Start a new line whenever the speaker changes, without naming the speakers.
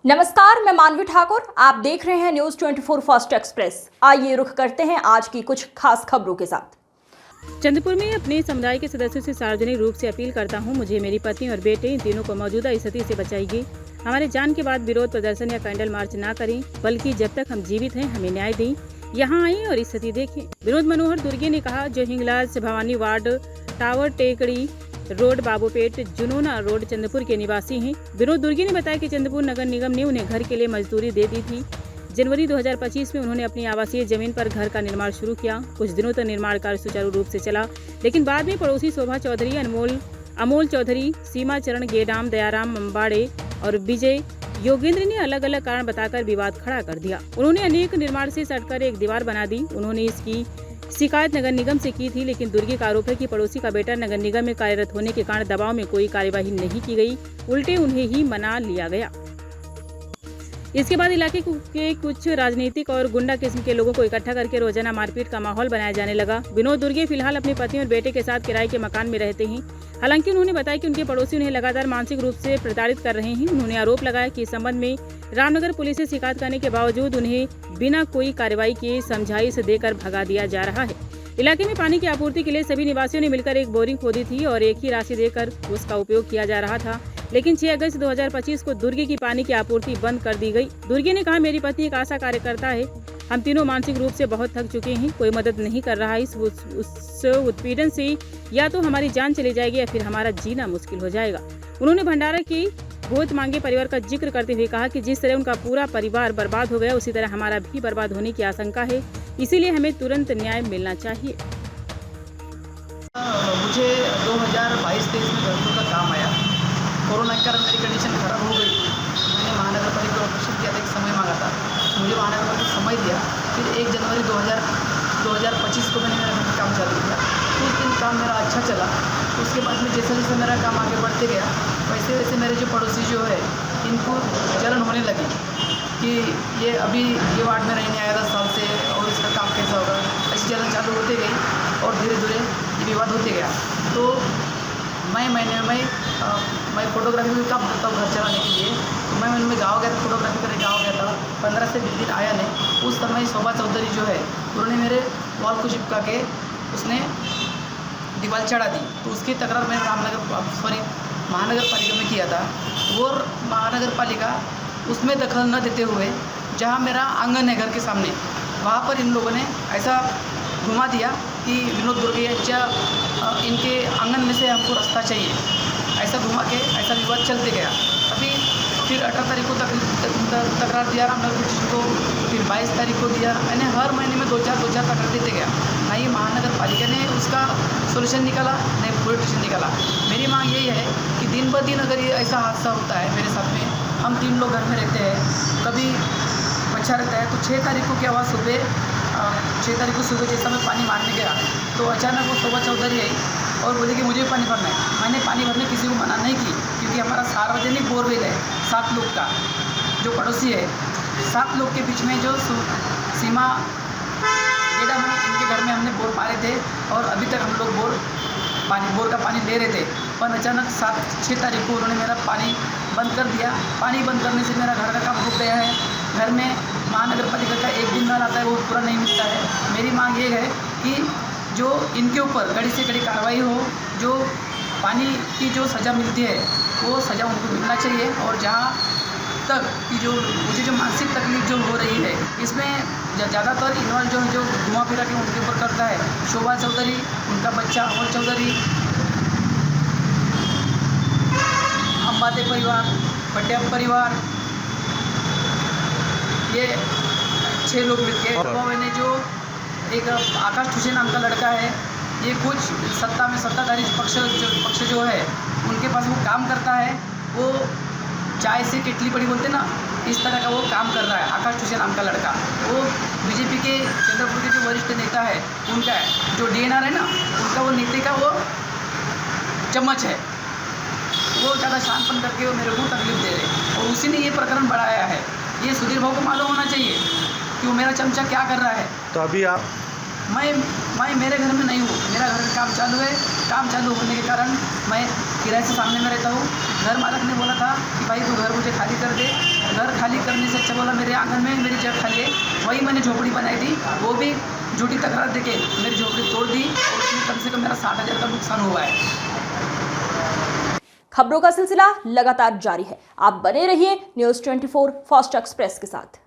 नमस्कार, मैं मानवी ठाकुर। आप देख रहे हैं न्यूज 24 फास्ट एक्सप्रेस। आइए रुख करते हैं आज की कुछ खास खबरों के साथ।
चंद्रपुर में अपने समुदाय के सदस्यों से सार्वजनिक रूप से अपील करता हूं, मुझे, मेरी पत्नी और बेटे इन तीनों को मौजूदा स्थिति से बचाइए। हमारे जान के बाद विरोध प्रदर्शन या कैंडल मार्च ना करें, बल्कि जब तक हम जीवित हैं हमें न्याय दें। यहाँ आएं और स्थिति देखें। विनोद मनोहर दुर्गे ने कहा, जो हिंगलाज भवानी वार्ड टावर टेकड़ी रोड बाबूपेट जुनोना रोड चंद्रपुर के निवासी हैं। विनोद दुर्गे ने बताया कि चंद्रपुर नगर निगम ने उन्हें घर के लिए मजदूरी दे दी थी। जनवरी 2025 में उन्होंने अपनी आवासीय जमीन पर घर का निर्माण शुरू किया। कुछ दिनों तक निर्माण कार्य सुचारू रूप से चला, लेकिन बाद में पड़ोसी शोभा चौधरी, अमोल चौधरी, सीमा चरण गेडाम, दयाराम अम्बाड़े और विजय योगेंद्र ने अलग अलग कारण बताकर विवाद खड़ा कर दिया। उन्होंने अनेक निर्माण से सटकर एक दीवार बना दी। उन्होंने इसकी शिकायत नगर निगम से की थी, लेकिन दुर्गे का आरोप है कि पड़ोसी का बेटा नगर निगम में कार्यरत होने के कारण दबाव में कोई कार्यवाही नहीं की गई, उल्टे उन्हें ही मना लिया गया। इसके बाद इलाके के कुछ राजनीतिक और गुंडा किस्म के लोगों को इकट्ठा करके रोजाना मारपीट का माहौल बनाया जाने लगा। विनोद दुर्गे फिलहाल अपनी पत्नी और बेटे के साथ किराए के मकान में रहते हैं। हालांकि उन्होंने बताया कि उनके पड़ोसी उन्हें लगातार मानसिक रूप से प्रताड़ित कर रहे हैं। उन्होंने आरोप लगाया कि इस संबंध में रामनगर पुलिस से शिकायत करने के बावजूद उन्हें बिना कोई कार्रवाई किए समझाइश देकर भगा दिया जा रहा है। इलाके में पानी की आपूर्ति के लिए सभी निवासियों ने मिलकर एक बोरिंग खोदी थी और एक ही राशि देकर उसका उपयोग किया जा रहा था, लेकिन 6 अगस्त 2025 को दुर्गे की पानी की आपूर्ति बंद कर दी गई। दुर्गे ने कहा, मेरी पत्नी एक आशा कार्यकर्ता है। हम तीनों मानसिक रूप से बहुत थक चुके हैं। कोई मदद नहीं कर रहा है। इस उत्पीड़न से या तो हमारी जान चली जाएगी या फिर हमारा जीना मुश्किल हो जाएगा। उन्होंने भंडारा की बहुत मांगे परिवार का जिक्र करते हुए कहा कि जिस तरह उनका पूरा परिवार बर्बाद हो गया, उसी तरह हमारा भी बर्बाद होने की आशंका है। इसीलिए हमें तुरंत न्याय मिलना चाहिए।
मुझे 2022-23 में घरकुल का काम आया। कोरोना के कारण मेरी कंडीशन खराब हो गई। मैंने महानगर पालिका को ऑपरेशन किया था, एक समय मांगा था। मुझे महानगर पालिका समय दिया। फिर 1 जनवरी 2025 को मैंने मेरा घर का काम चालू किया। उस दिन काम मेरा अच्छा चला। उसके बाद में जैसे जैसे मेरा काम आगे बढ़ते गया, वैसे वैसे मेरे जो पड़ोसी जो है, इनको जलन होने लगी कि ये अभी ये वार्ड में रहने आया 10 साल से और इसका काम कैसा होगा। ऐसी जलन चालू होते गई और धीरे धीरे ये विवाद होते गया। तो मैं फोटोग्राफी भी काम करता हूँ घर चलाने के लिए। तो मैं उनमें गाँव गया था, फोटोग्राफी करने गाँव गया था। 15 से 20 दिन आया नहीं। उस समय शोभा चौधरी जो है, उन्होंने मेरे वॉल को चिपका के उसने दीवार चढ़ा दी। तो उसकी तकरार मैंने महानगर पालिका में किया था। वो महानगर पालिका उसमें दखल न देते हुए, जहाँ मेरा आंगन है घर के सामने, वहाँ पर इन लोगों ने ऐसा घुमा दिया कि विनोद दुर्गे इनके आंगन में से हमको रास्ता चाहिए, ऐसा घुमा के ऐसा विवाद चलते गया। अभी फिर 18 तारीख को तकरार दिया रामनगर पुलिस को, फिर 22 तारीख को दिया। मैंने हर महीने में 2-4 तकरार देते गया। ना ही महानगर पालिका ने उसका सोल्यूशन निकाला, नहीं पुलिस स्टेशन निकाला। मेरी मांग यही है कि दिन ब दिन अगर ये ऐसा हादसा होता है मेरे साथ में, हम 3 लोग घर में रहते हैं, कभी अच्छा रहता है। तो 6 तारीख को क्या हुआ, 6 तारीख को सुबह जैसा मैं पानी मारने गया, तो अचानक वो शोभा चौधरी आई और बोली कि मुझे पानी भरना है। मैंने पानी भरने किसी को मना नहीं की, क्योंकि हमारा सार्वजनिक बोरवेल है 7 लोग का, जो पड़ोसी है 7 लोग के बीच में जो सीमा गेडा में, इनके घर में हमने बोर मारे थे और अभी तक हम लोग बोर का पानी ले रहे थे। पर अचानक 6 तारीख को उन्होंने मेरा पानी बंद कर दिया। पानी बंद करने से मेरा घर का काम रुक गया है। घर में महानगर पालिका का एक दिन नल आता है, वो पूरा नहीं मिलता है। मेरी मांग ये है कि जो इनके ऊपर कड़ी से कड़ी कार्रवाई हो, जो पानी की जो सज़ा मिलती है वो सज़ा उनको मिलना चाहिए। और जहाँ तक कि जो मुझे जो मानसिक तकलीफ जो हो रही है, इसमें ज़्यादातर इन्वॉल्व जो है, जो घुमा फिरा के उनके ऊपर करता है, शोभा चौधरी, उनका बच्चा अमोल चौधरी, अंबाते परिवार, पटेल परिवार, ये 6 लोग मिलके। मैंने जो एक आकाश ठुसे नाम का लड़का है, ये कुछ सत्ताधारी पक्ष जो है, उनके पास वो काम करता है। वो चाय से केटली पड़ी बोलते ना, इस तरह का वो काम कर रहा है। आकाश ठुसे नाम का लड़का, वो बीजेपी के चंद्रपुर के जो वरिष्ठ नेता है उनका है, जो DNR है ना, उनका वो नेता का वो चम्मच है। वो ज़्यादा शांतपन करके वो मेरे को तकलीफ दे रहे, और उसी ने ये प्रकरण बढ़ाया है। ये सुधीर भाव को मालूम होना चाहिए कि वो मेरा चमचा क्या कर रहा है।
तो अभी आप
मैं मेरे घर में नहीं हूँ, मेरा घर का काम चालू है। काम चालू होने के कारण मैं किराए से सामने में रहता हूँ। घर मालिक ने बोला था कि भाई तू घर मुझे खाली कर दे। घर खाली खाली करने से अच्छा बोला मेरे आंगन में मेरी जगह खाली है, वही मैंने झोपड़ी बनाई थी, वो भी झूठी तकरार देके मेरी झोपड़ी तोड़ दी और उसमें कम से कम मेरा 60,000 का नुकसान हुआ है।
खबरों का सिलसिला लगातार जारी है, आप बने रहिए न्यूज़ 24 फास्ट एक्सप्रेस के साथ।